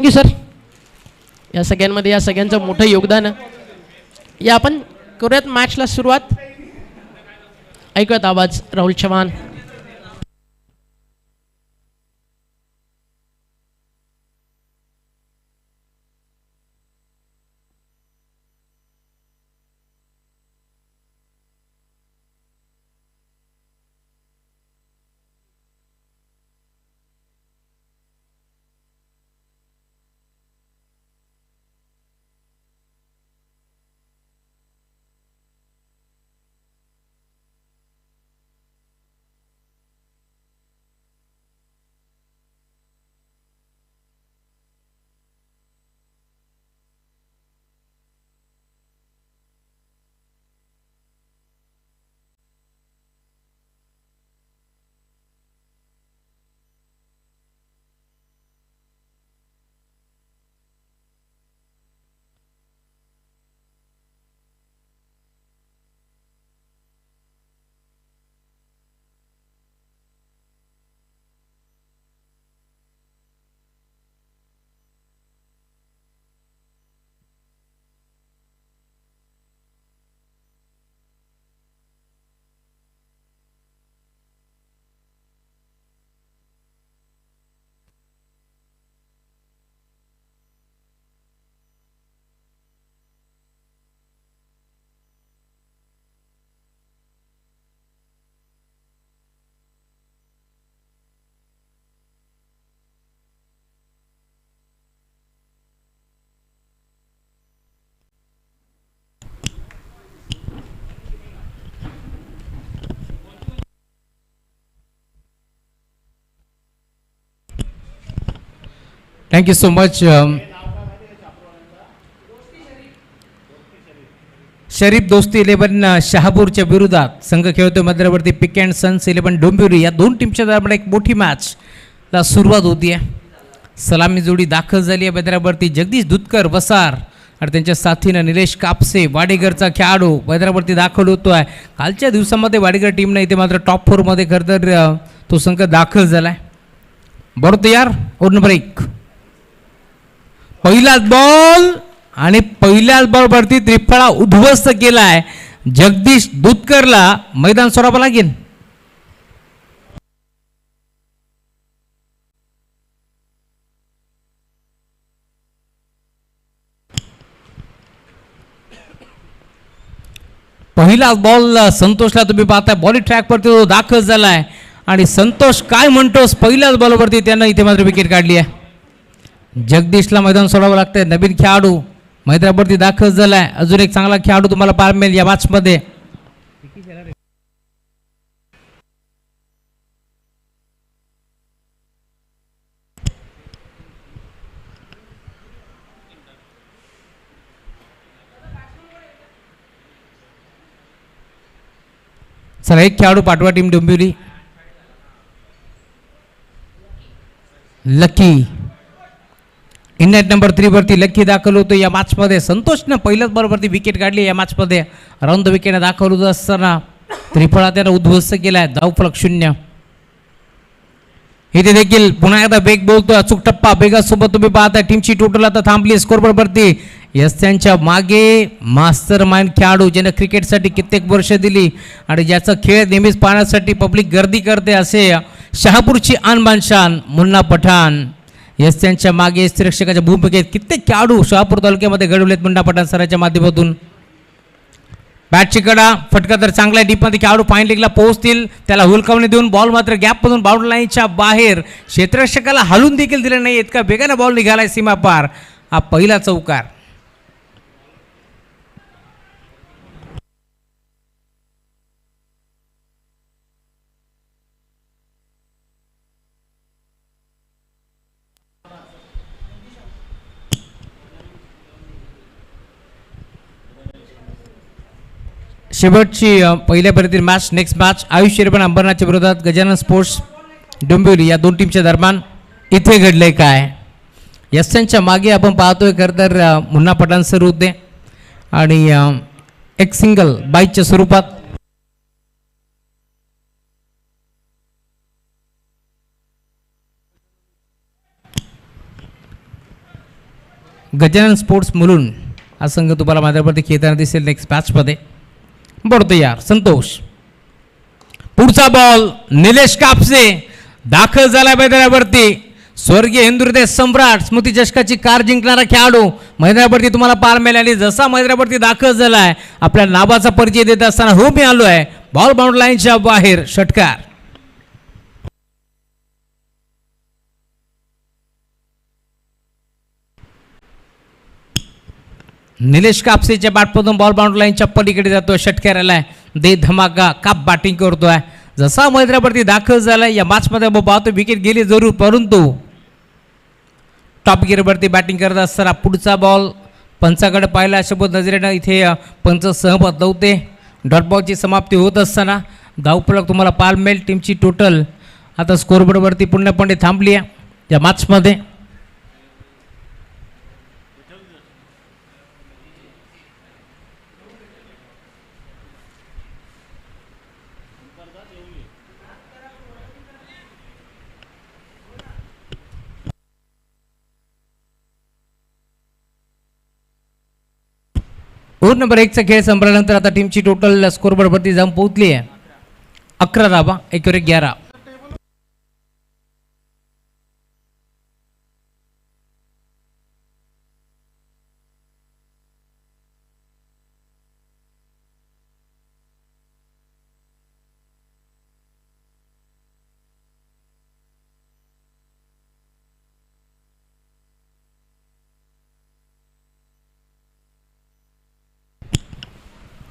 Thank you sir. या सगळ्यांमध्ये या सगळ्यांचं मोठं योगदान. या आपण करूयात मॅचला सुरुवात. ऐकूयात आवाज Rahul Chavan. Thank you so much. Sharif दोस्ती 11 शहापूरच्या विरोधात संघ खेळतोय मध्यवर्ती पिक अँड सन्स 11 डोंबिवली. या दोन टीमच्या दरम्यान एक मोठी मॅचला सुरुवात होती आहे. सलामी जोडी दाखल झाली आहे हैदराबादवरती. जगदीश दुधकर वसार आणि त्यांच्या साथीनं निलेश कापसे वाडेगरचा खेळाडू हैदराबादवरती दाखल होतो आहे. कालच्या दिवसामध्ये वाडेगर टीमनं इथे मात्र टॉप 4मध्ये खरं तर तो संघ दाखल झाला आहे. बरोबर तयार. ओन नंबर 1 पहिलाच बॉल आणि पहिल्याच बॉलवरती त्रिफळा उद्ध्वस्त केलाय. जगदीश दुधकरला मैदान सोडावं लागेल. पहिला बॉल संतोषला तुम्ही पाहताय बॉलिंग ट्रॅकवरती तो दाखल झालाय आणि संतोष काय म्हणतोस पहिल्याच बॉलवरती त्यानं इथे मात्र विकेट काढली आहे. जगदीशला मैदान सोडावं लागतंय. नवीन खेळाडू मैदानावरती दाखल झालाय. अजून एक चांगला खेळाडू तुम्हाला पाहायला मिळेल या मॅचमध्ये. चला एक खेळाडू पाठवा team Dombivli. Lucky in net number 3 वरती लकी दाखल होतो या मॅचमध्ये. संतोषनं पहिल्याच बॉलवरती विकेट काढली या मॅचमध्ये. राऊंड द विकेट दाखल होत असताना त्रिफळा त्यानं उद्ध्वस्त केलाय. धावफलक 0. इथे देखील पुन्हा एकदा वेग बोलतो. अचूक टप्पा वेगासोबत तुम्ही पाहता. टीमची टोटल आता थांबली स्कोरबोर्डवरती. यस त्यांच्या मागे मास्टर माइंड खेळाडू ज्यानं क्रिकेटसाठी कित्येक वर्ष दिली आणि ज्याचा खेळ नेहमीच पाहण्यासाठी पब्लिक गर्दी करते असे शहापूरची आणबान शान मुन्ना पठाण. यस त्यांच्या मागे सुरक्षकाच्या भूमिकेत कित्येक खेळाडू शहापूर तालुक्यामध्ये घडवलेत मुन्ना पठाण सरांच्या माध्यमातून. बॅटची कडा फटका तर चांगला डीपमध्ये खेळाडू फाईन लेगला पोहोचतील. त्याला हुलकावणी देऊन बॉल मात्र गॅपमधून बाउंड्री लाईनच्या बाहेर. क्षेत्ररक्षकाला हलून देखील दिलं नाही. इतका वेगाने बॉल निघालाय सीमा पार. हा पहिला चौकार. शेवटची पहिल्या फेरीतील मॅच नेक्स्ट मॅच आयुष पण अंबरनाथच्या विरोधात गजानन स्पोर्ट्स डोंबिवली या दोन टीमच्या दरम्यान. इथे घडलंय काय. यशांच्या मागे आपण पाहतोय खरं तर मुन्ना पठाण सर होते आणि एक सिंगल बाईकच्या स्वरूपात गजानन स्पोर्ट्स मुलुंड हा संघ तुम्हाला मैदानावरती खेळताना दिसेल नेक्स्ट मॅचमध्ये. बरोबर यार संतोष. पुढचा बॉल निलेश कापसे दाखल झाला मैदानावरती. स्वर्गीय हिंदू हृदय सम्राट स्मृती चषकाची कार जिंकणारा खेळाडू मैदानावरती तुम्हाला पाहायला मिळाला. आणि जसा मैदानावरती दाखल झालाय आपल्या नावाचा परिचय देत असताना हो मी आलो आहे. बॉल बाउंड लाईनच्या बाहेर षटकार. निलेश कापसेच्या बॅटमधून बॉल बाउंड लाईनच्या पलीकडे जातोय. षटकाराला दे धमाका काप बॅटिंग करतोय. जसा मैदानावरती दाखल झालाय या मॅचमध्ये पाहतो विकेट गेली जरूर, परंतु टॉप गिअरवरती बॅटिंग करत असताना पुढचा बॉल पंचाकडे पाहिला अशा नजरेनं इथे पंच सहमत नव्हते. डॉट बॉलची समाप्ती होत असताना धावफलक तुम्हाला पाहायला मिळेल. टीमची टोटल आता स्कोरबोर्डवरती पूर्णपणे थांबली आहे या मॅचमध्ये. ओव्हर नंबर 1चा खेळ संपल्यानंतर आता टीमची टोटल स्कोरबोर्डवरती जाऊन पोहोचली आहे 11 धावा 11.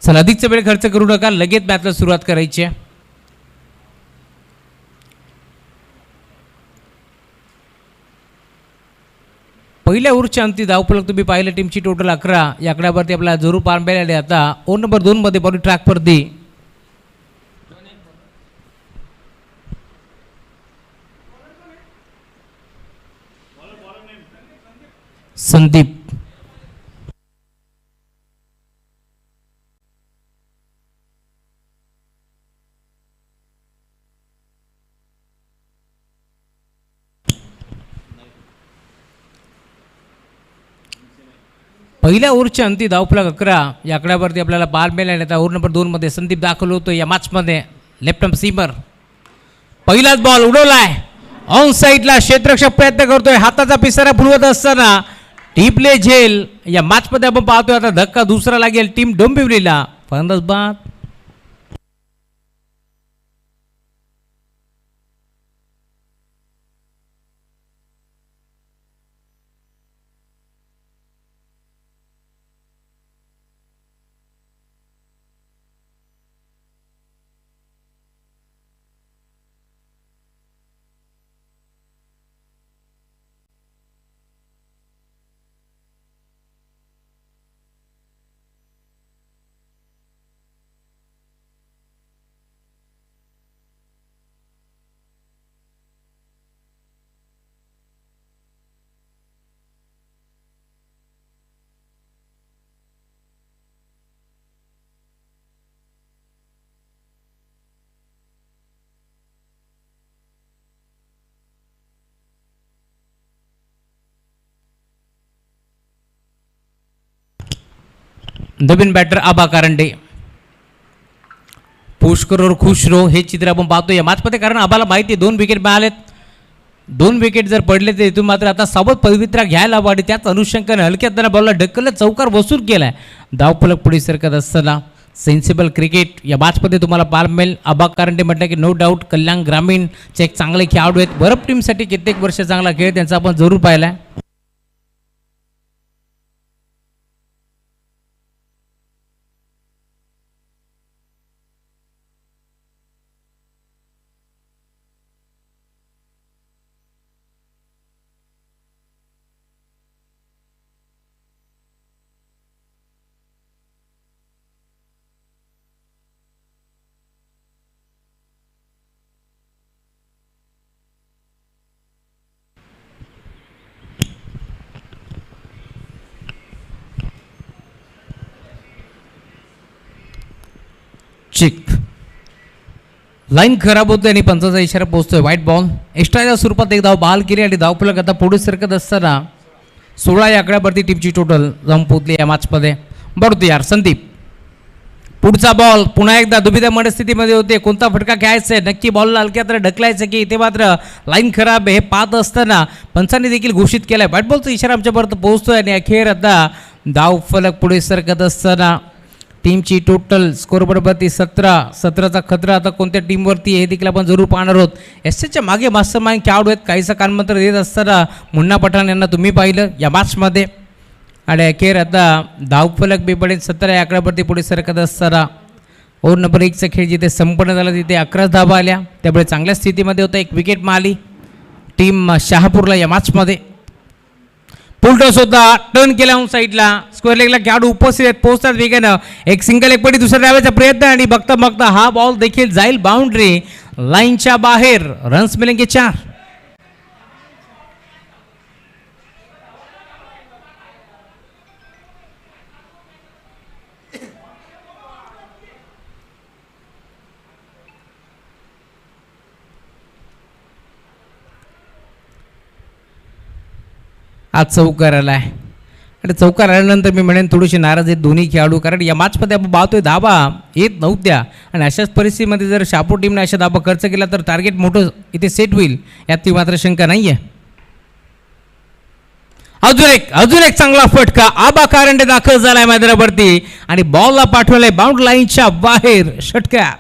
चला अधिकचा वेळ खर्च करू नका, लगेच मॅचला सुरुवात करायची आहे. पहिल्या ओव्हरच्या अंती धावफलक तुम्ही पाहिलं टीमची टोटल 11. या आकड्यावरती आपल्याला जरूर पाहायला मिळाले. आता ओव्हर नंबर 2 मध्ये बॉलिंग ट्रॅकवरती संदीप. पहिल्या ओव्हरच्या अंती धावफलक 11. या आकड्यावरती आपल्याला पाहायला मिळाले. आता ओव्हर नंबर 2 मध्ये संदीप दाखल होतो या मॅचमध्ये. Left arm seamer. पहिलाच बॉल उडवलाय ऑन साईडला. क्षेत्ररक्षक प्रयत्न करतोय, हाताचा पिसारा फुलवत असताना टीपले झेल. या मॅचमध्ये आपण पाहतोय आता धक्का दुसरा लागेल टीम डोंबिवलीला. फलंदाज बाद. नवीन बॅटर आबा कारंडे. पुष्कर और खुश रो हे चित्र आपण पाहतो या मॅचमध्ये, कारण आबाला माहिती आहे 2 विकेट मिळालेत. 2 विकेट जर पडले तर इथून मात्र आता सावध पवित्रा घ्यायला हवा. त्याच अनुषंगाने हलक्यात त्यांना बॉलला ढकललं, चौकार वसूल केलाय. धावफलक पुढे सरकत असताना सेन्सिबल क्रिकेट या मॅचमध्ये तुम्हाला पाहायला मिळेल. आबा कारंडे म्हटलं की नो डाऊट कल्याण ग्रामीणचे एक चांगले खेळाडू आहेत. बरफ टीमसाठी कित्येक वर्ष चांगला खेळ त्यांचा आपण जरूर पाहिला. चिक लाईन खराब होते आणि पंचाचा इशारा पोहोचतोय. White ball. एक्स्ट्राच्या स्वरूपात एक धाव बहाल केली आणि धावफलक आता पुढे सरकत असताना 16 या आकड्यावरती टीमची टोटल जाऊन पोहोचली या मॅचमध्ये. बरोबर यार संदीप, पुढचा बॉल पुन्हा एकदा दुविधा मनस्थितीमध्ये होते. कोणता फटका घ्यायचा आहे, नक्की बॉलला हलक्यात ढकलायचं की इथे मात्र लाईन खराब आहे हे पाहत असताना पंचांनी देखील घोषित केलाय बॅट बॉलचा इशारा आमच्यापर्यंत पोहोचतोय. आणि अखेर आता धाव फलक पुढे सरकत असताना टीमची टोटल स्कोरबोर्डवरती 17चा खतरा आता कोणत्या टीमवरती हे देखील आपण जरूर पाहणार आहोत. एसच्या मागे मास्टर माइंड खेळाडू आहेत, काहीसा कानमंत्र देत असताना मुन्ना पठाण यांना तुम्ही पाहिलं या मॅचमध्ये. आणि अखेर आता धावफलक बेपडे 17 या आकड्यावरती पुढे सरकत असताना ओव्हर नंबर 1चा खेळ जिथे संपन्न झाला तिथे 11 धावा आल्या, त्यामुळे चांगल्या स्थितीमध्ये होता. एक विकेट मारली टीम शहापूरला या मॅचमध्ये. पुलटॉस होता, टर्न केला ऑन साईडला, स्क्वेअर लेगला खेळाडू उपस्थित आहेत, पोहोचतात वेगानं. एक सिंगल एक पडी दुसऱ्या डाव्याचा प्रयत्न आणि बघता बघता हा बॉल देखील जाईल बाउंड्री लाईनच्या बाहेर. रन्स मिळेंगे 4. आज चौकार आला आहे आणि चौकार आल्यानंतर मी म्हणेन थोडीशी नाराज आहेत दोन्ही खेळाडू, कारण या मॅचमध्ये आपण पाहतोय धाबा येत नव्हत्या आणि अशाच परिस्थितीमध्ये जर शहापूर टीमने अशा धाबा खर्च केला तर टार्गेट मोठं इथे सेट होईल, यात ती मात्र शंका नाही आहे. अजून एक चांगला फटका, आबा कारंडे दाखल झालाय मैदानावरती आणि बॉलला पाठवलाय बाउंड लाईनच्या बाहेर. षटकार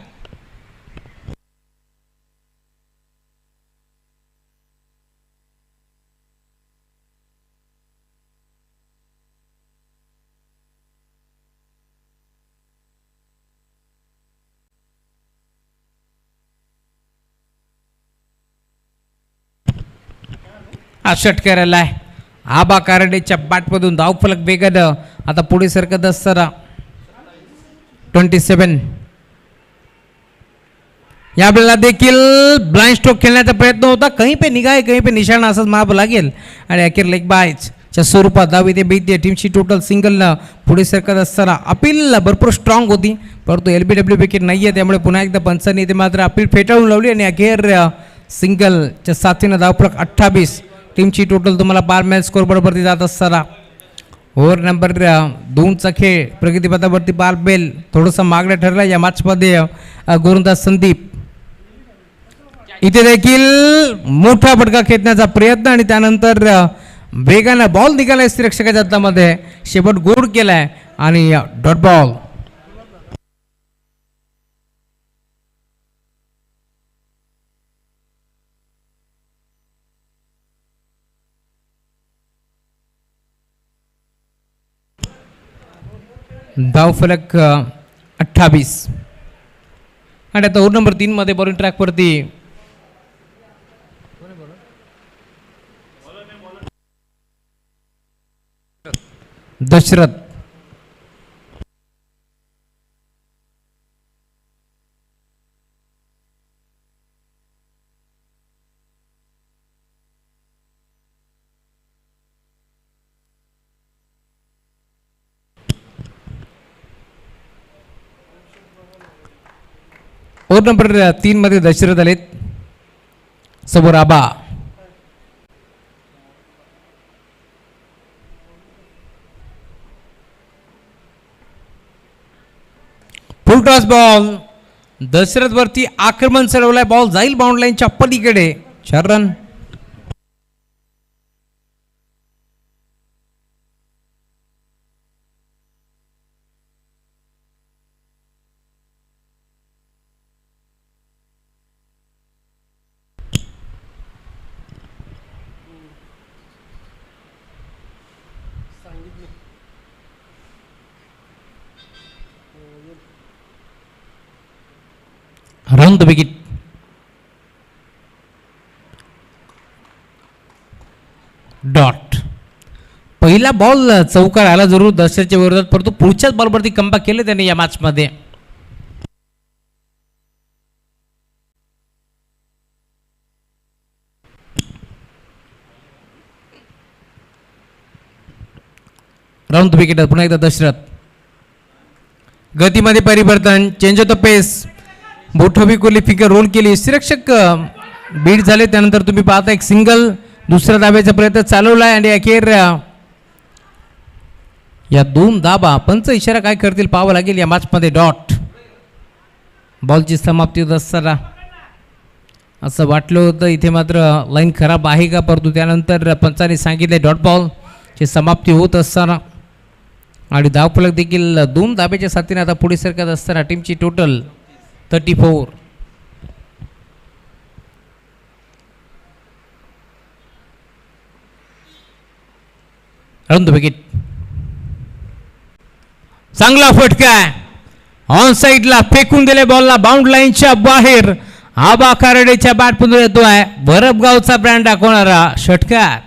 षटकार आलाय. आबा कारंडेच्या बॅटमधून धावफलक वेगानं आता पुढे सरकत असताना 27 यावेळेला देखील ब्लाइंड स्ट्रोक खेळण्याचा प्रयत्न होता, कहीं पे निगाह आहे कहीं पे निशाणा असंच माप लागेल. आणि अखेर लेग बायच्या स्वरूपात धाव इथे बेगते. टीमची टोटल सिंगलनं पुढे सरकत असताना अपील भरपूर स्ट्रॉंग होती, परंतु LBW विकेट नाही आहे, त्यामुळे पुन्हा एकदा पंचांनी इथे मात्र अपील फेटाळून लावली आणि अखेर सिंगलच्या साथीनं धावफलक 28. टीमची टोटल तुम्हाला बार मॅच स्कोरबोर्डवरती जात असताना ओव्हर नंबर 2चा खेळ प्रगतीपथावरती बार बेल थोडंसं मागणं ठरला या मॅचमध्ये. गोलंदाज संदीप इथे देखील मोठा फटका खेचण्याचा प्रयत्न आणि त्यानंतर वेगानं बॉल निघालाय रक्षकाच्या हातामध्ये, शेवट गोड केलाय आणि डॉट बॉल. धावफलक 28 आणि आता ओव्हर नंबर 3 मध्ये बॉलिंग ट्रॅकवरती दशरथ. ओव्हर नंबर 3 मध्ये दशरथ आलेत, समोर आबा. फुल टॉस बॉल, दशरथ वरती आक्रमण चढवलाय, बॉल जाईल बाउंड लाईनच्या पलीकडे. 4 run. Run the wicket. Dot. पहिला बॉल चौकार आला जरूर दशरथच्या विरोधात, परंतु पुढच्याच बॉलवरती कमबॅक केले त्याने या मॅचमध्ये. Round the wicket. पुन्हा एकदा दशरथ. गतीमध्ये परिवर्तन, चेंज ऑफ द पेस, बोठवी कोहली फिगर रोल केली, सिरक्षक बीट झाले. त्यानंतर तुम्ही पाहता एक सिंगल दुसऱ्या धाब्याचा प्रयत्न चालवलाय आणि अखेर या 2 धाबा पंच इशारा काय करतील पाहावं लागेल या मॅचमध्ये. डॉट बॉलची समाप्ती होत असताना असं वाटलं होतं इथे मात्र लाईन खराब आहे का, परंतु त्यानंतर पंचाने सांगितले डॉट बॉलची समाप्ती होत असताना आणि धावफलक देखील 2 धाब्याच्या साथीने आता पुढे सरकत असताना टीमची टोटल 34. Run wicket. चांगला फटका ऑन साईडला फेकून दिले बॉलला बाउंड लाईनच्या बाहेर. आबा कारडेच्या बॅट पुढे येतोय भरपगावचा ब्रँड दाखवणारा षटकार.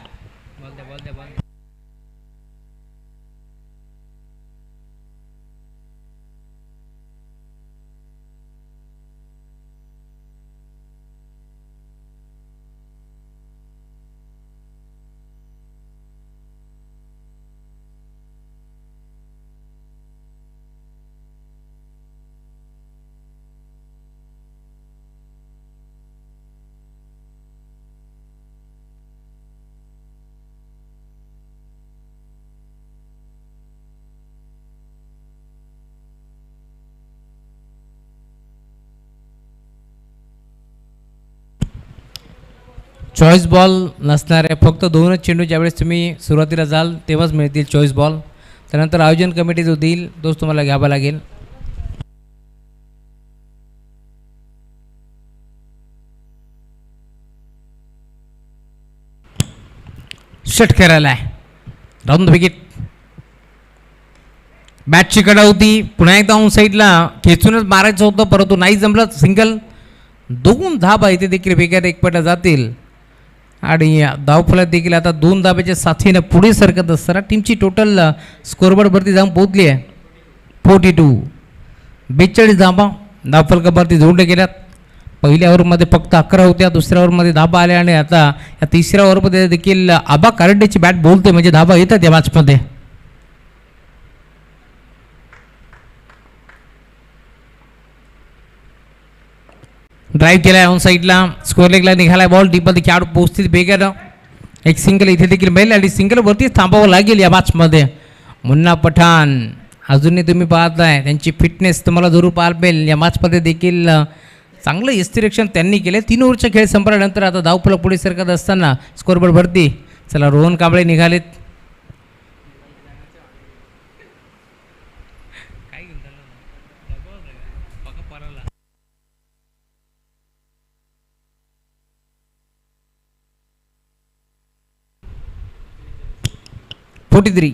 चॉईस बॉल नसणारे फक्त 2च चेंडू ज्यावेळेस तुम्ही सुरुवातीला जाल तेव्हाच मिळतील चॉईस बॉल. त्यानंतर आयोजन कमिटी जो देईल तोच तुम्हाला घ्यावा लागेल. षटकार आलाय. Round wicket. बॅटची कडा होती पुन्हा एकदा ऑन साईडला खेचूनच मारायचं होतं परंतु नाही जमलं. सिंगल. 2 धाबा इथे देखील वेगळ्या एकपट जातील आणि धावफलक देखील आता 2 धाब्याच्या साथीनं पुढे सरकत असताना टीमची टोटल स्कोरबोर्डवरती जाऊन पोहोचली आहे 42. 42 धाबा धावफलकावरती जोडल्या गेल्यात. पहिल्या ओव्हरमध्ये फक्त 11 होत्या, दुसऱ्या ओव्हरमध्ये धाबा आल्या आणि आता या तिसऱ्या ओव्हरमध्ये देखील आबा कारंडेची बॅट बोलते म्हणजे धाबा येतात या मॅचमध्ये. ड्राईव्ह केलाय ऑन साईडला स्कोअर लेगला निघालाय बॉल डीपमध्ये खेळाडू पोहोचतील बेगानं. एक सिंगल इथे देखील मिळेल आणि सिंगलवरतीच थांबावं लागेल या मॅचमध्ये. मुन्ना पठाण अजूनही तुम्ही पाहताय त्यांची फिटनेस तुम्हाला जरूर पाहायला मिळेल या मॅचमध्ये देखील. चांगलं यष्टिरक्षण त्यांनी केले. 3 ओव्हरचा खेळ संपल्यानंतर आता धावफलक पुढे सरकत असताना स्कोअरबोर्ड वरती चला रोहन कांबळे निघालेत. $43.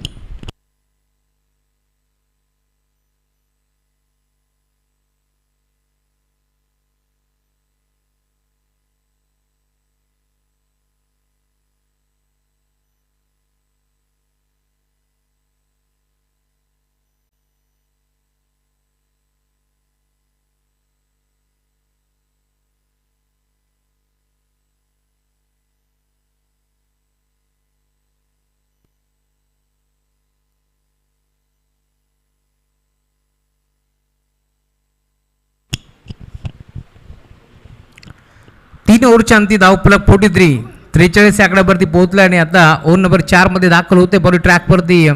तीन ओव्हरच्या अंती धावफलक 43. 43 आकड्यावरती पोहोचला आणि आता ओव्हर नंबर 4 मध्ये दाखल होते बॉल ट्रॅकवरती.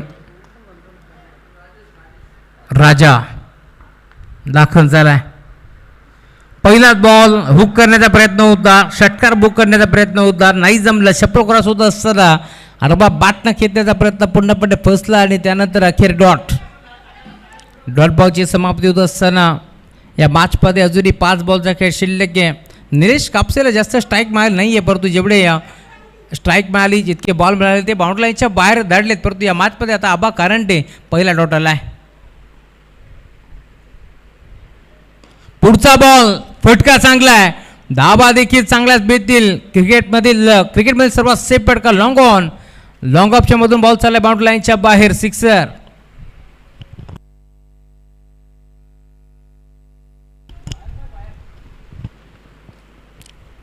राजा दाखल झालाय. पहिलाच बॉल हुक करण्याचा प्रयत्न होता, षटकार बुक करण्याचा प्रयत्न होता, नाही जमलं. शप्रो क्रॉस होत असताना अरबा बाटना खेचण्याचा प्रयत्न पूर्णपणे फसला आणि त्यानंतर अखेर डॉट बॉलची समाप्ती होत असताना या मॅचमध्ये अजूनही 5 बॉलचा खेळ शिल्लक आहे. निलेश कापसेला जास्त स्ट्राईक मिळाले नाही आहे परंतु जेवढे स्ट्राईक मिळाली जितके बॉल मिळाले ते बाउंड्री लाईनच्या बाहेर धाडलेत परंतु या मॅचमध्ये आता आबा कारंडे पहिला डॉट आला आहे. पुढचा बॉल फटका चांगला आहे. धाबा देखील चांगलाच भेटतील. क्रिकेटमधील सर्वात सेफ फटका लॉंग ऑफच्या मधून बॉल चाललाय बाउंड्री लाईनच्या बाहेर. सिक्सर.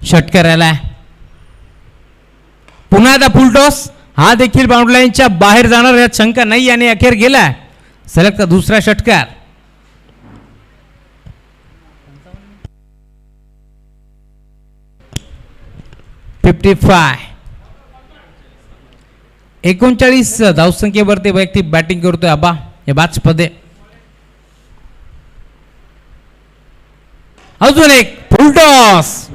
षटकार आलाय. पुन्हा एकदा फुल टॉस. हा देखील बाउंड्री लाईनच्या बाहेर जाणार यात शंका नाही आणि अखेर गेलाय. सलगचा दुसरा षटकार. 39 धावसंख्येवरती वैयक्तिक बॅटिंग करतोय आबा या बॅचमध्ये. अजून एक फुलटॉस,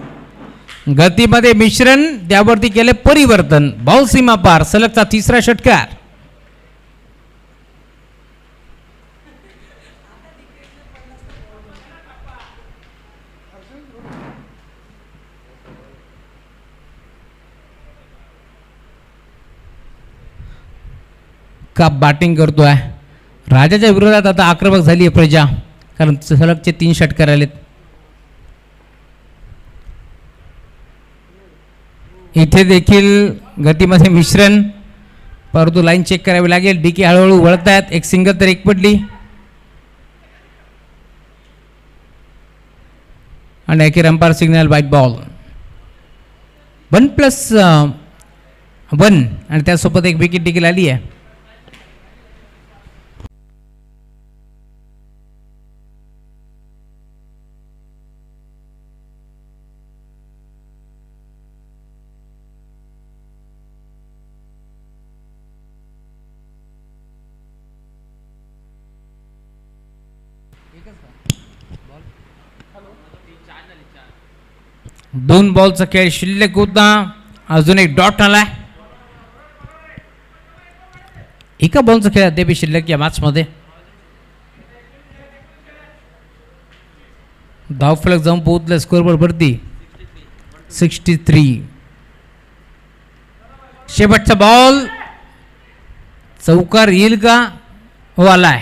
गतीमध्ये मिश्रण, त्यावरती केले परिवर्तन, बॉल सीमा पार, सलगचा तिसरा षटकार. का बॅटिंग करतोय राजाच्या विरोधात. आता आक्रमक झाली आहे प्रजा, कारण सलगचे 3 षटकार आलेत. इथे देखील गतीमध्ये मिश्रण, परंतु लाईन चेक करावी लागेल. डीके हळूहळू वळत आहेत. एक सिंगल तर एक पडली आणि अखेर अंपायर सिग्नल व्हाईट बॉल. 1+1 आणि त्यासोबत एक विकेट देखील आली आहे. दोन बॉलचा खेळ शिल्लक होता. अजून एक डॉट आलाय. एका बॉलचा खेळ अद्याप शिल्लक या मॅच मध्ये. धावफलक जाऊन पोहोचले स्कोरवर वरती 63. शेवटचा बॉल चौकार येईल का? हो आलाय.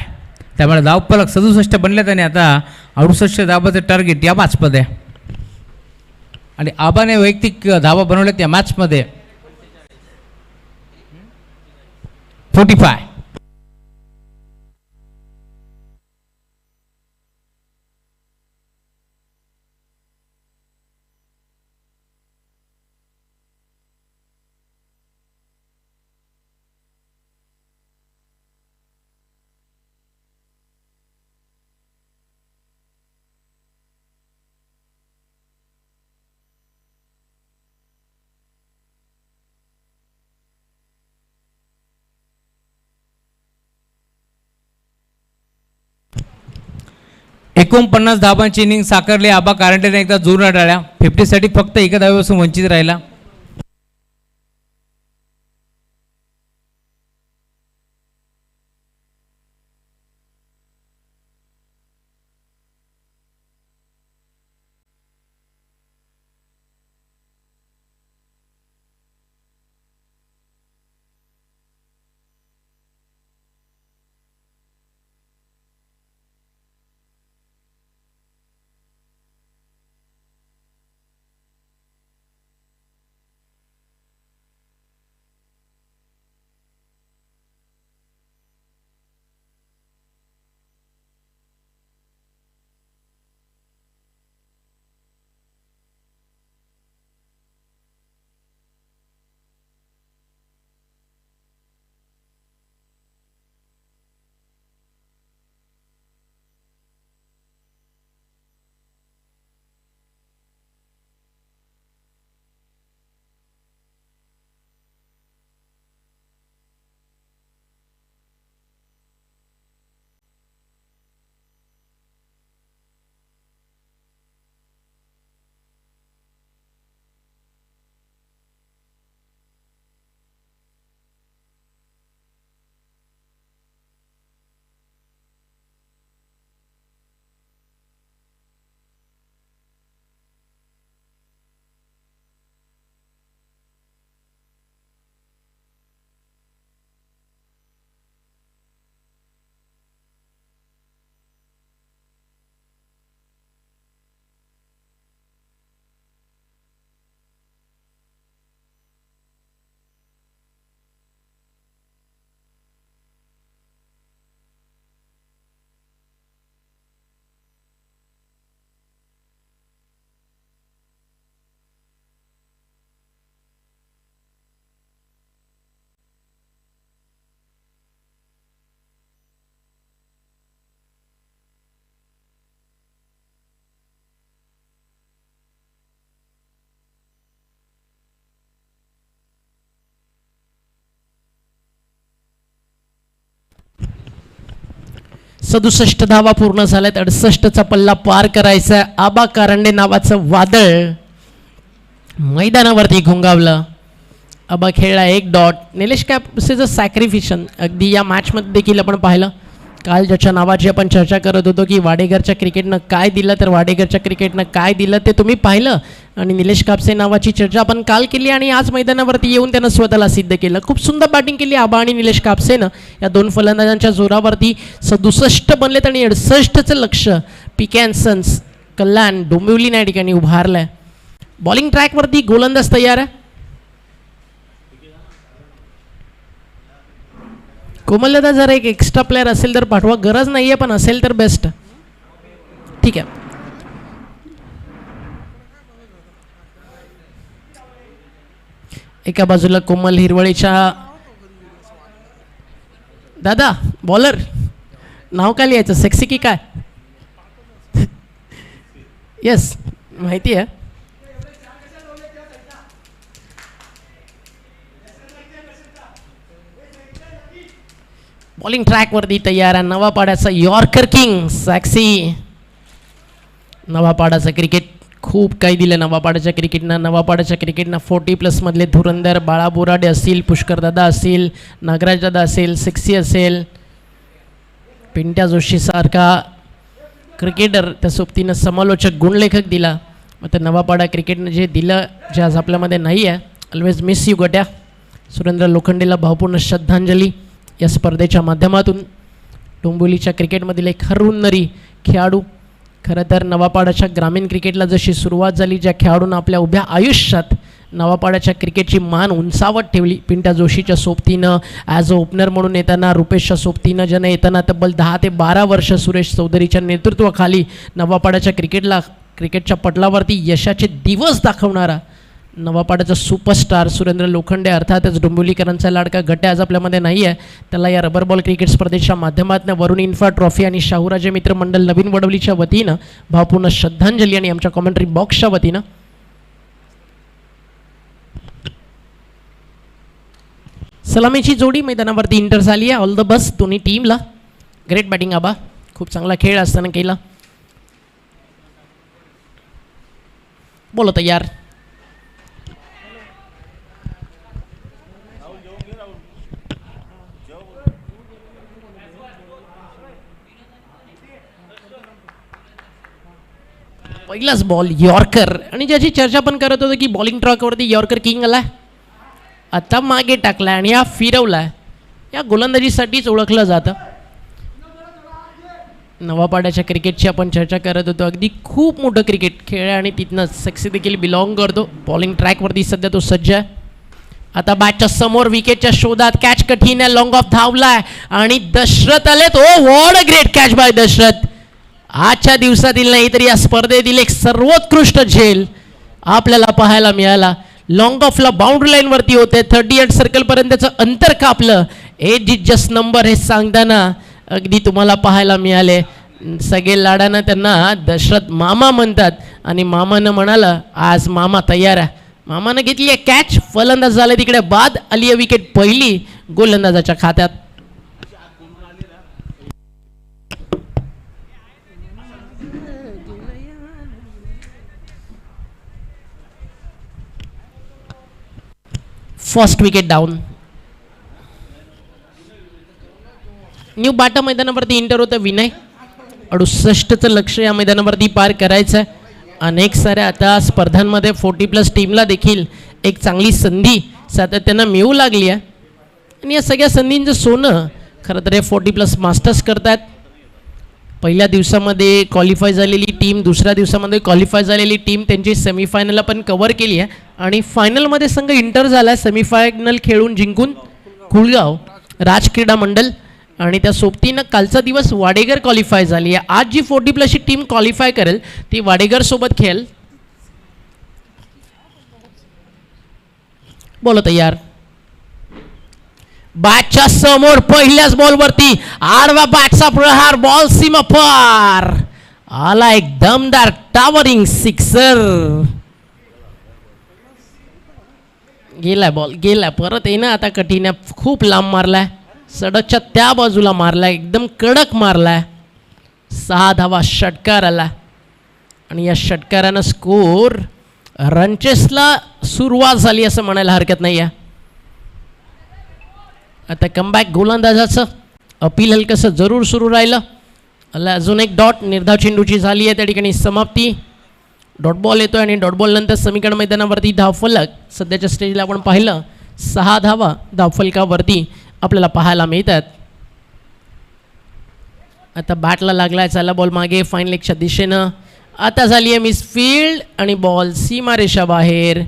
त्यामुळे धावफलक 67 बनल्यात आणि आता 68 धावाचं टार्गेट या मॅच मध्ये. आणि आबाने वैयक्तिक धावा बनवल्यात या मॅच मध्ये 45. $49 धावांची इनिंग साकारली. आबा कारंटेने एकदा जोर टाळ्या. 50 साठी फक्त एका धावेपासून वंचित राहिला. 67 धावा पूर्ण झाल्यात. 68चा पल्ला पार करायचा आहे. आबा कारंडे नावाचं वादळ मैदानावरती घुंगावलं. आबा खेळला 1 डॉट. निलेश कॅपसेचं सॅक्रिफिशन अगदी या मॅचमध्ये देखील आपण पाहिलं. काल ज्याच्या नावाची आपण चर्चा करत होतो की वाडेकरच्या क्रिकेटनं काय दिलं, तर वाडेकरच्या क्रिकेटनं काय दिलं ते तुम्ही पाहिलं. आणि निलेश कापसे नावाची चर्चा आपण काल केली आणि आज मैदानावरती येऊन त्यानं स्वतःला सिद्ध केलं. खूप सुंदर बॅटिंग केली आबा आणि निलेश कापसेनं. या दोन फलंदाजांच्या जोरावरती 67 बनलेत आणि 68चं लक्ष पिकॅन्सन्स कल्याण डोंबिवली या ठिकाणी उभारलं आहे. बॉलिंग ट्रॅकवरती गोलंदाज तयार आहे. कोमलदादा जर एक एक्स्ट्रा प्लेअर असेल तर पाठवा, गरज नाही आहे पण असेल तर बेस्ट. ठीक आहे. एका बाजूला कोमल हिरवळीच्या दादा बॉलर नाव काय लिहायचं, सेक्सी की काय? येस माहिती आहे. बॉलिंग ट्रॅकवरती तयार आहे. नवापाड्याचा यॉर्कर किंग सॅक्सी. नवापाड्याचं क्रिकेट खूप काही दिलं नवापाड्याच्या क्रिकेटनं. नवापाड्याच्या क्रिकेटनं 40+ मधले धुरंधर बाळा बोराडे असतील, पुष्करदादा असतील, नागराजदादा असेल, सेक्सी असेल, पिंट्या जोशीसारखा क्रिकेटर त्या सोबतीनं समालोचक गुणलेखक दिला. मग त्या नवापाडा क्रिकेटनं जे दिलं जे आज आपल्यामध्ये नाही आहे. Always miss you Gatya. Surendra लोखंडेला भावपूर्ण श्रद्धांजली या स्पर्धेच्या माध्यमातून. डोंबिवलीच्या क्रिकेटमधील एक हरहुन्नरी खेळाडू. खरं तर नवापाड्याच्या ग्रामीण क्रिकेटला जशी सुरुवात झाली, ज्या खेळाडूंना आपल्या उभ्या आयुष्यात नवापाड्याच्या क्रिकेटची मान उंचावत ठेवली, पिंट्या जोशीच्या सोबतीनं ॲज अ ओपनर म्हणून येताना, रुपेशच्या सोबतीनं ज्यानं येताना तब्बल 10 ते 12 वर्ष सुरेश चौधरीच्या नेतृत्वाखाली नवापाड्याच्या क्रिकेटच्या पटलावरती यशाचे दिवस दाखवणारा नवापाड्याचा सुपरस्टार सुरेंद्र लोखंडे, अर्थातच डोंबिवलीकरांचा लाडका गट्या आज आपल्यामध्ये नाही आहे. त्याला या रबर बॉल क्रिकेट स्पर्धेच्या माध्यमातून वरुण इन्फा ट्रॉफी आणि शाहूराजे मित्र मंडळ नवीन वडवलीच्या वतीनं भावपूर्ण श्रद्धांजली आणि आमच्या कॉमेंट्री बॉक्सच्या वतीनं. सलामीची जोडी मैदानावरती इंटर झाली आहे. ऑल द बेस्ट दोन्ही टीमला. ग्रेट बॅटिंग आबा, खूप चांगला खेळ असताना केला. बोलो तयार. पहिलाच बॉल यॉर्कर. आणि ज्याची चर्चा पण करत होतो की बॉलिंग ट्रॅकवरती यॉर्कर किंग आलाय, आता मागे टाकलाय आणि हा फिरवलाय. या गोलंदाजीसाठीच ओळखलं जातं. नवापाड्याच्या क्रिकेटची आपण चर्चा करत होतो. अगदी खूप मोठं क्रिकेट खेळ आहे आणि तिथनं सक्सेस देखील बिलॉंग करतो. बॉलिंग ट्रॅकवरती सध्या तो सज्ज आहे. आता बॅटच्या समोर विकेटच्या शोधात कॅच कठीण आहे. लॉंग ऑफ धावलाय आणि दशरथ आलेत. Oh what a great catch by Dasharath. आजच्या दिवसातील नाही तर या स्पर्धेतील एक सर्वोत्कृष्ट झेल आपल्याला पाहायला मिळाला. लॉंग ऑफला बाउंड्री लाईनवरती होते. 38 सर्कलपर्यंत त्याचं अंतर कापलं. एज इज जस्ट नंबर हे सांगताना अगदी तुम्हाला पाहायला मिळाले. सगळे लाडानं त्यांना दशरथ मामा म्हणतात आणि मामानं म्हणाला आज मामा तयार आहे. मामानं घेतली आहे कॅच. फलंदाज झाले तिकडे बाद. आली आहे विकेट पहिली गोलंदाजाच्या खात्यात. First wicket down. New Bata मैदानावरती इंटर होतं विनय. 68चं लक्ष या मैदानावरती पार करायचं आहे. अनेक साऱ्या आता स्पर्धांमध्ये 40+ टीमला देखील एक चांगली संधी सातत्यानं मिळू लागली आहे. आणि या सगळ्या संधींचं सोनं खरं तर हे 40+ मास्टर्स करतात. पहिल्या दिवसामध्ये क्वालिफाय झालेली टीम, दुसऱ्या दिवसामध्ये क्वालिफाय झालेली टीम त्यांची सेमीफायनलला पण कव्हर केली आहे आणि फायनलमध्ये संघ इंटर झाला आहे. सेमीफायनल खेळून जिंकून कुळगाव राज क्रीडा मंडळ आणि त्या सोबतीनं कालचा दिवस वाडेगर क्वालिफाय झाली आहे. आज जी 40+ टीम क्वालिफाय करेल ती वाडेगर सोबत खेळेल. बोलो तयार. बॅटच्या समोर पहिल्याच बॉलवरती आडवा बॅटचा प्रहार. बॉल सीमा पार आला. एक दमदार टावरिंग सिक्सर. गेलाय बॉल, गेलाय परत येणं आता कठीण आहे. खूप लांब मारलाय. सडकच्या त्या बाजूला मारलाय. एकदम कडक मारलाय. 6 धावा षटकार आला आणि या षटकारानं स्कोर रनचेसला सुरुवात झाली असं म्हणायला हरकत नाही आहे. आता कमबॅक गोलंदाजाचं अपील हलकंसं जरूर सुरू राहिलं. अजून एक डॉट निर्धाव चेंडूची झाली आहे त्या ठिकाणी समाप्ती. डॉट बॉल येतो आणि डॉट बॉल नंतर समीकरण मैदानावरती धावफलक सध्याच्या स्टेजला आपण पाहिलं 6 धावा धावफलकावरती आपल्याला पाहायला मिळतात. आता बॅटला लागलाय चाला बॉल मागे फाईन लेगच्या दिशेनं. आता झाली आहे मिसफील्ड आणि बॉल सीमारेषा बाहेर.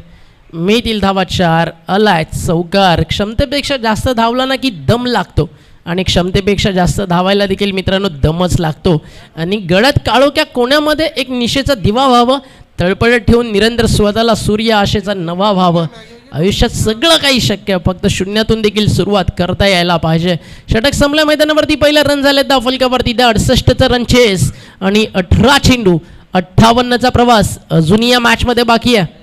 मिळतील धावा 4. आलाय चौकार. क्षमतेपेक्षा जास्त धावला ना की दम लागतो आणि क्षमतेपेक्षा जास्त धावायला देखील मित्रांनो दमच लागतो. आणि गडद काळोख्या कोण्यामध्ये एक निशेचा दिवा व्हावं, तळपळत ठेवून निरंतर स्वतःला सूर्य आशेचा नवा व्हावं. आयुष्यात सगळं काही शक्य आहे, फक्त शून्यातून देखील सुरुवात करता यायला पाहिजे. षटक संपल्या मैदानावरती पहिला रन झाले धावफलकावरती 68चा रन चेस आणि 18 चेंडू 58चा प्रवास अजूनही या मॅचमध्ये बाकी आहे.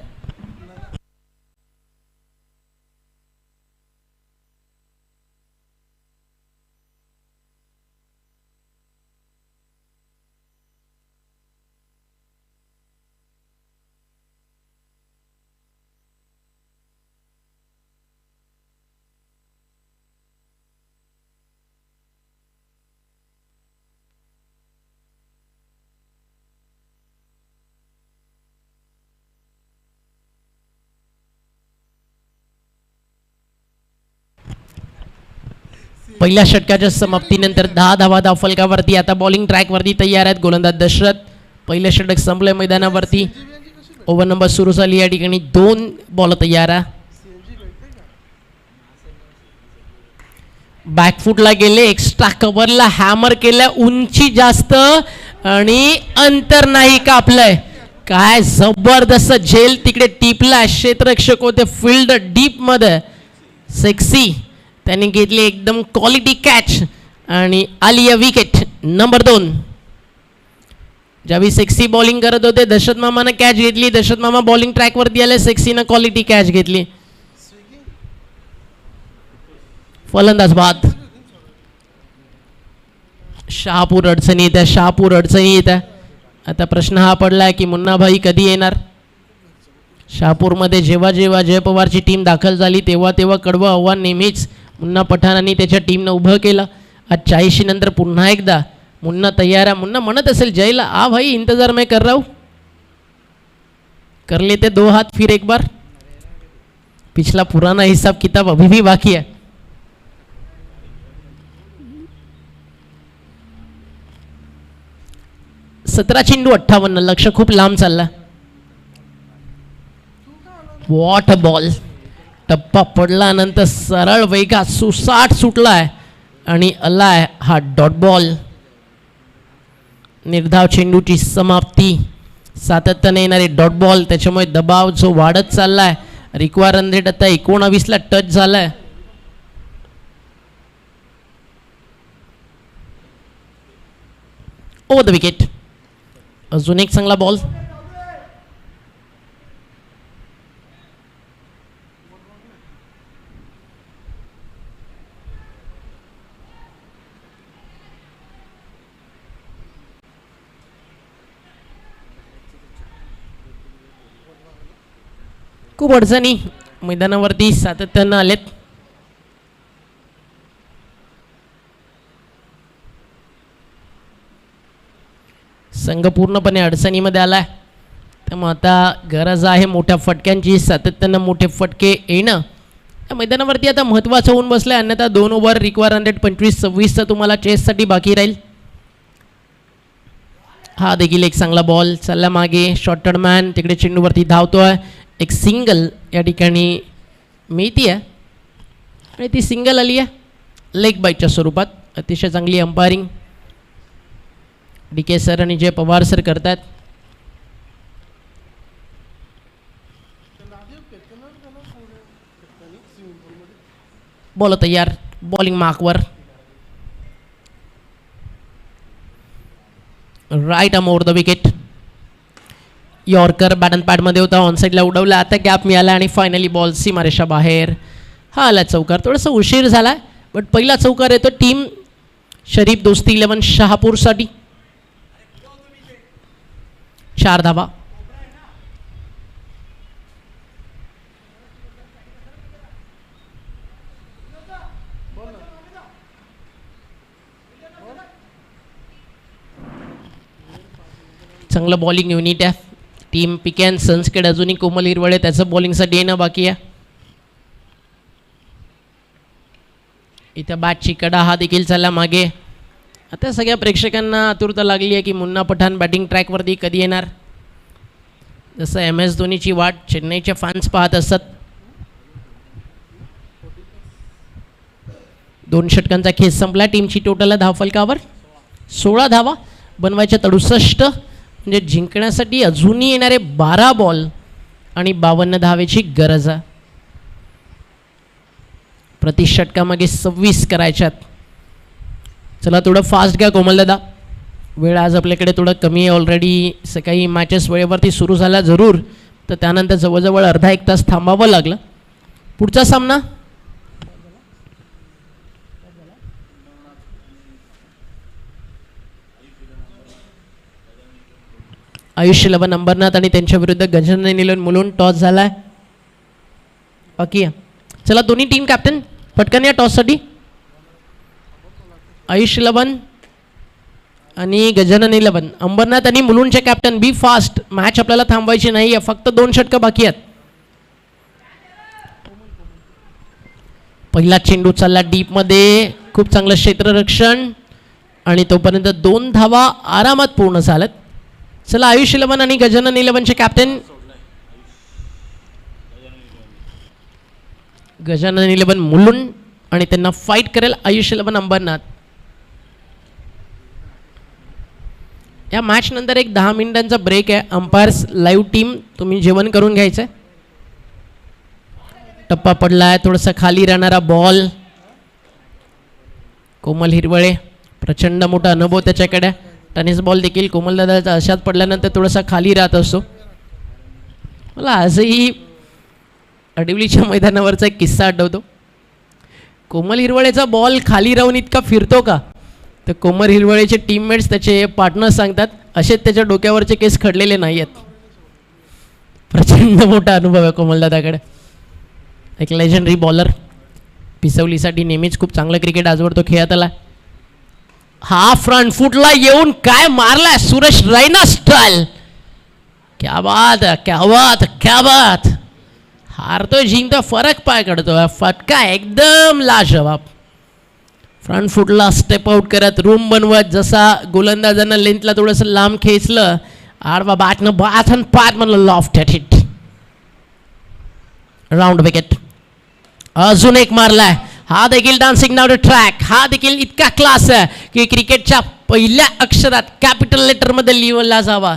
पहिल्या षटकाच्या समाप्तीनंतर 10 धावा धावफलकावरती. आता बॉलिंग ट्रॅकवरती तयार आहेत गोलंदाज दशरथ. पहिलं षटक संपलं मैदानावरती. ओव्हर नंबर सुरू झाली या ठिकाणी 2 बॉल तयार आहे. बॅकफुटला गेले, एक्स्ट्रा कव्हरला हॅमर केलं, उंची जास्त आणि अंतर नाही कापलंय. काय जबरदस्त झेल तिकडे टिपला. क्षेत्ररक्षक होते फील्ड डीप मध्ये. सेक्सी त्यांनी घेतली एकदम क्वालिटी कॅच आणि आली आहे विकेट नंबर 2. ज्यावेळी सेक्सी बॉलिंग करत होते दशरथ मामानं कॅच घेतली. दशरथ मामा बॉलिंग ट्रॅकवरती आले, सेक्सीनं क्वालिटी कॅच घेतली. फलंदाज बाद. शहापूर अडचणी येत्या, शहापूर अडचणी येत्या. आता प्रश्न हा पडलाय की मुन्नाभाई कधी येणार. शहापूरमध्ये जेव्हा जेव्हा जय पवारची टीम दाखल झाली तेव्हा तेव्हा कडवं आव्हान नेहमीच मुन्ना पठाणांनी त्याच्या टीमनं उभं केलं. आज 40 नंतर पुन्हा एकदा मुन्ना तयार आहे. मुन्ना म्हणत असेल जयला, आ भाई इंतजार मैं कर रहा हूँ, कर लेते 2 हाथ फिर एक बार. पिछला पुराना हिसाब किताब अभी भी बाकी है. सतरा चेंडू 58. लक्ष खूप लांब चालला. What ball. टप्पा पडल्यानंतर सरळ वेगात सुसाट सुटलाय आणि आलाय हा डॉट बॉल. निर्धाव चेंडूची समाप्ती. सातत्याने येणारे डॉट बॉल, त्याच्यामुळे दबाव जो वाढत चाललाय. रिक्वायर रन रेट आता 19ला टच झालाय. Over the wicket. अजून एक चांगला बॉल. खूप अडचणी मैदानावरती सातत्यानं आलेत. संघ पूर्णपणे अडचणीमध्ये आलाय. त्यामुळे आता गरज आहे मोठ्या फटक्यांची. सातत्यानं मोठे फटके येणं या मैदानावरती आता महत्त्वाचं होऊन बसलं आहे. अन्यथा 2 ओव्हर रिक्वायर 125-26 तुम्हाला चेससाठी बाकी राहील. हा देखील एक चांगला बॉल. चालला मागे शॉर्टेड मॅन तिकडे चेंडूवरती धावतोय. एक सिंगल या ठिकाणी मिळती आहे आणि ती सिंगल आली आहे लेग बाईटच्या स्वरूपात. अतिशय चांगली अंपायरिंग DK सर आणि जय पवार सर करतात. बॉल तयार. बॉलिंग मार्कवर right arm over the wicket. Yorker bat and पॅडमध्ये होता, ऑनसाईडला उडवला. आता गॅप मिळाला आणि फायनली बॉल सीमारेषा बाहेर. हा आला चौकार. थोडासा उशीर झाला बट पहिला चौकार येतो टीम शरीफ दोस्ती 11 शहापूरसाठी. 4 धावा. चांगलं बॉलिंग युनिट आहे. टीम पिके अँड सन्सकडे अजूनही कोमल हिरवळे त्याचं बॉलिंगसाठी येणं बाकी आहे. इथं बॅटची कडा हा देखील चालला मागे. आता सगळ्या प्रेक्षकांना आतुरता लागली आहे की मुन्ना पठाण बॅटिंग ट्रॅकवरती कधी येणार. जसं MS धोनीची वाट चेन्नईचे फॅन्स पाहत असतात. 2 षटकांचा खेळ संपला. टीमची टोटल धावफलकावर 16 धावा बनवायच्या 68. म्हणजे जिंकण्यासाठी अजूनही येणारे 12 बॉल आणि 52 धावेची गरज आहे. प्रति षटकामागे 26 करायच्यात. चला थोडं फास्ट घ्या कोमलदादा. वेळ आज आपल्याकडे थोडं कमी आहे. ऑलरेडी सकाळी मॅचेस वेळेवरती सुरू झाला जरूर, तर त्यानंतर जवळजवळ अर्धा 1 तास थांबावं लागलं. पुढचा सामना आयुष 11 अंबरनाथ आणि त्यांच्या विरुद्ध गजानन नीलन मुलुंड. टॉस झालाय बाकी आहे. चला दोन्ही टीम कॅप्टन पटकन या टॉससाठी. आयुष 11 आणि गजानन 11. अंबरनाथ आणि मुलुंडचे कॅप्टन बी फास्ट. मॅच आपल्याला थांबवायची नाही आहे. फक्त 2 षटकं बाकी आहेत. पहिला चेंडू चालला डीपमध्ये. खूप चांगलं क्षेत्ररक्षण आणि तोपर्यंत 2 धावा आरामात पूर्ण झाल्यात. चला आयुष 11 आणि गजानन 11चे कॅप्टन. गजानन 11 मुलुंड आणि त्यांना फाईट करेल आयुष 11 अंबरनाथ. या मॅच नंतर एक 10 मिनिटांचा ब्रेक आहे. अंपायर्स लाईव्ह टीम तुम्ही जेवण करून घ्यायचं आहे. टप्पा पडला आहे. थोडासा खाली राहणारा बॉल. कोमल हिरवळे प्रचंड मोठा अनुभव त्याच्याकडे. टेनिस बॉल देखील कोमलदादाचा अशात पडल्यानंतर थोडासा खाली राहत असतो. मला आजही अडिवलीच्या मैदानावरचा एक किस्सा आठवतो. कोमल हिरवळेचा बॉल खाली राहून इतका फिरतो का, तर कोमल हिरवळेचे टीममेट्स त्याचे पार्टनर्स सांगतात असेच त्याच्या डोक्यावरचे केस खडलेले नाही आहेत. प्रचंड मोठा अनुभव आहे कोमलदादाकडे. एक लेजंडरी बॉलर. पिसवलीसाठी नेहमीच खूप चांगलं क्रिकेट आजवर तो खेळत आला. हा फ्रंट फुटला येऊन काय मारलाय सुरेश रैना स्टाईल. क्या बात क्या बात क्या बात. हारतोय जिंकतो फरक पाय काढतोय. फटका एकदम लाजवाब. फ्रंट फुटला स्टेप आउट करत रूम बनवत. जसा गोलंदाजांना लेंथला थोडंसं लांब खेचलं. आडवा बॅटनं बाथन पात म्हणलं lofted hit. Round wicket. अजून एक मारलाय. हा देखील डान्सिंग नाव ट्रॅक. हा देखील इतका क्लास आहे की क्रिकेटच्या पहिल्या अक्षरात कॅपिटल लेटरमध्ये लिहिला जावा.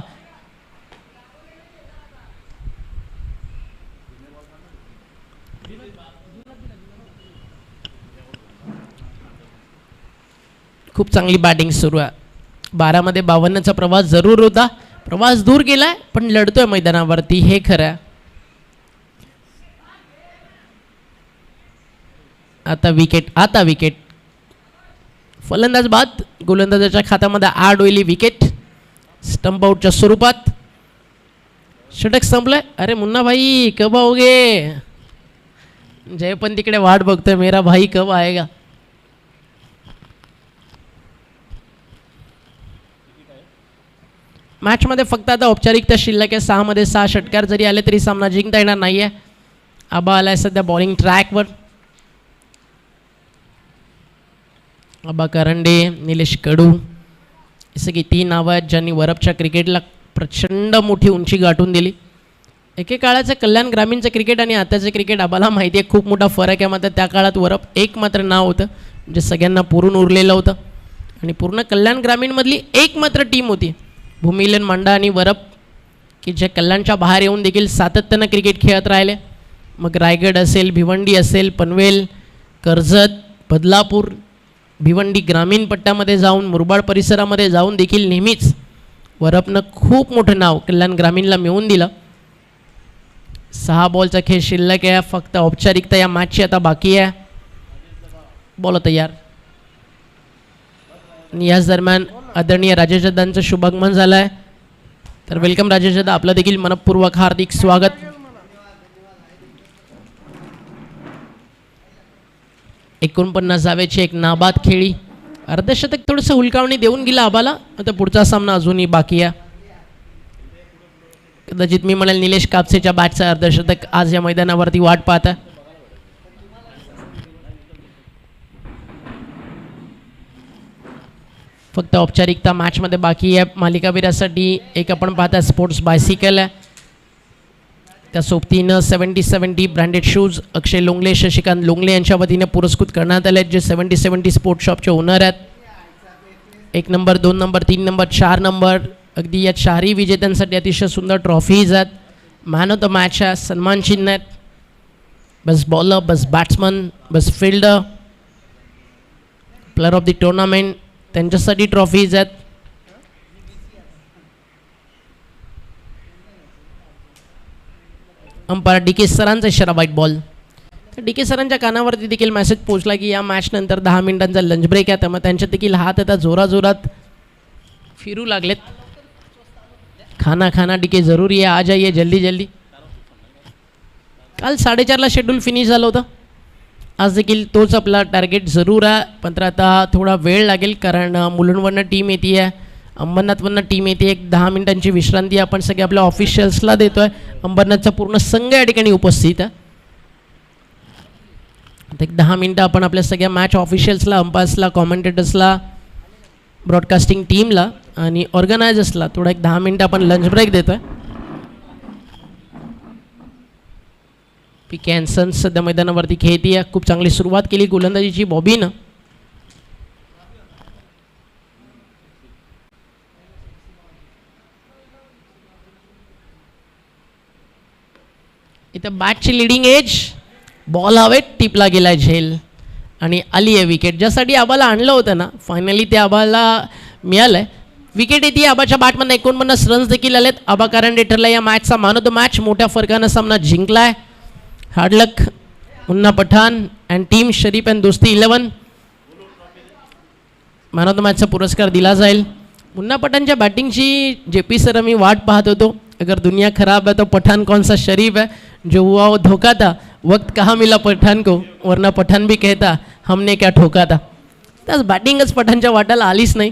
खूप चांगली बॅटिंग सुरू आहे. 12 मध्ये 52चा प्रवास जरूर होता. प्रवास दूर गेलाय पण लढतोय मैदानावरती, हे खरं आहे. आता विकेट. फलंदाज बाद. गोलंदाजाच्या खात्यामध्ये 8 होईल विकेट स्टंप आउटच्या स्वरूपात. षटक संपलंय. अरे मुन्ना भाई कब आओगे. जय पण तिकडे वाट बघतोय. मेरा भाई कब आएगा. मॅचमध्ये फक्त आता औपचारिकता शिल्लक आहे. 6 मध्ये 6 षटकार जरी आले तरी सामना जिंकता येणार नाही आहे. आबा आलाय सध्या बॉलिंग ट्रॅकवर. आबा करंडे, निलेश कडू असे की 3 नावं आहेत ज्यांनी वरपच्या क्रिकेटला प्रचंड मोठी उंची गाठून दिली. एकेकाळाचं कल्याण ग्रामीणचं क्रिकेट आणि आताचं क्रिकेट आम्हाला माहिती आहे खूप मोठा फरक आहे. मात्र त्या काळात वरप एक मात्र नाव होतं म्हणजे सगळ्यांना पुरून उरलेलं होतं. आणि पूर्ण कल्याण ग्रामीणमधली एक मात्र टीम होती भूमिलन मांडा आणि वरप, की जे कल्याणच्या बाहेर येऊन देखील सातत्यानं क्रिकेट खेळत राहिले. मग रायगड असेल, भिवंडी असेल, पनवेल, कर्जत, बदलापूर, भिवंडी ग्रामीण पट्ट्यामध्ये जाऊन, मुरबाड परिसरामध्ये जाऊन देखील नेहमीच वरपनं खूप मोठं नाव कल्याण ग्रामीणला मिळवून दिलं. 6 बॉलचा खेळ शिल्लक आहे. फक्त औपचारिकता या मॅचची आता बाकी आहे. बॉल तयार. आणि याच दरम्यान आदरणीय राजेश दादांचं शुभागमन झालं आहे. तर वेलकम राजेश दादा, आपलं देखील मनपूर्वक हार्दिक स्वागत. एकोणपन्नास धावेची एक नाबाद खेळी, अर्धशतक थोडंसं हुलकावणी देऊन गेला आबाला. आता पुढचा सामना अजूनही बाकी आहे. कदाचित मी म्हणेल निलेश कापसेच्या बॅटचं अर्धशतक आज या मैदानावरती वाट पाहत आहे. फक्त औपचारिकता मॅचमध्ये बाकी आहे. मालिकावीरासाठी एक आपण पाहता स्पोर्ट्स बायसिकल आहे, त्या सोबतीनं 70-70 ब्रँडेड शूज अक्षय लोंगले, शशिकांत लोंगले यांच्या वतीने पुरस्कृत करण्यात आले आहेत, जे 70-70 स्पोर्ट्स शॉपचे ओनर आहेत. 1 नंबर, 2 नंबर, 3 नंबर, 4 नंबर, अगदी या चारही विजेत्यांसाठी अतिशय सुंदर ट्रॉफीज आहेत. मॅन ऑफ द मॅच आहे, सन्मान चिन्ह आहेत, best bowler, best batsman, best fielder, player of the tournament त्यांच्यासाठी ट्रॉफीज आहेत. अंपायर डी के सरांचा इशारा व्हाईट बॉल. तर डी के सरांच्या कानावरती देखील मेसेज पोहोचला की या मॅचनंतर 10 मिनिटांचा लंच ब्रेक आहे, त्यामुळे त्यांच्यात देखील हात आता जोराजोरात फिरू लागलेत. खाना खाना डी के जरूरी आहे, आ जाइए जल्दी जल्दी. काल 4:30ला शेड्यूल फिनिश झालं होतं, आज देखील तोच आपला टार्गेट जरूर आहे. पण आता थोडा वेळ लागेल, कारण मुलुंडवरनं टीम येते आहे, अंबरनाथवरनं टीम येते. एक 10 मिनिटांची विश्रांती आपण सगळे आपल्या ऑफिशियल्सला देतो आहे. अंबरनाथचा पूर्ण संघ या ठिकाणी उपस्थित आहे. आता एक 10 मिनटं आपण आपल्या सगळ्या मॅच ऑफिशियल्सला, अंपायर्सला, कॉमेंटेटर्सला, ब्रॉडकास्टिंग टीमला आणि ऑर्गनायझर्सला थोडा एक 10 मिनटं आपण लंच ब्रेक देतो आहे. पी के सन्स सध्या मैदानावरती खेळती आहे. खूप चांगली सुरुवात केली गोलंदाजीची बॉबीनं. इथं बॅटची लिडिंग एज, बॉल हवेत, टिपला गेला झेल आणि आली आहे विकेट. ज्यासाठी आबाला आणलं होतं ना, फायनली ते आबाला मिळालं आहे. विकेट येते आबाच्या बॅटमधनं. 49 रन्स देखील आलेत. आबा कारण ठरला या मॅचचा मॅन ऑफ द मॅच. मोठ्या फरकानं सामना जिंकला आहे. Hard luck Munna Pathan and team Sharif and Dosti 11. Man of the मॅचचा पुरस्कार दिला जाईल. मुन्ना पठाणच्या बॅटिंगची JP सर मी वाट पाहत होतो. अगर दुनिया खराब है तो पठान कौन सा शरीफ है, जो हुआ वो धोखा था, वक्त कहाँ मिला पठान को, वरना पठान भी कहता हमने क्या ठोका था. त्याच बॅटिंगच पठाणच्या वाट्याला आलीच नाही.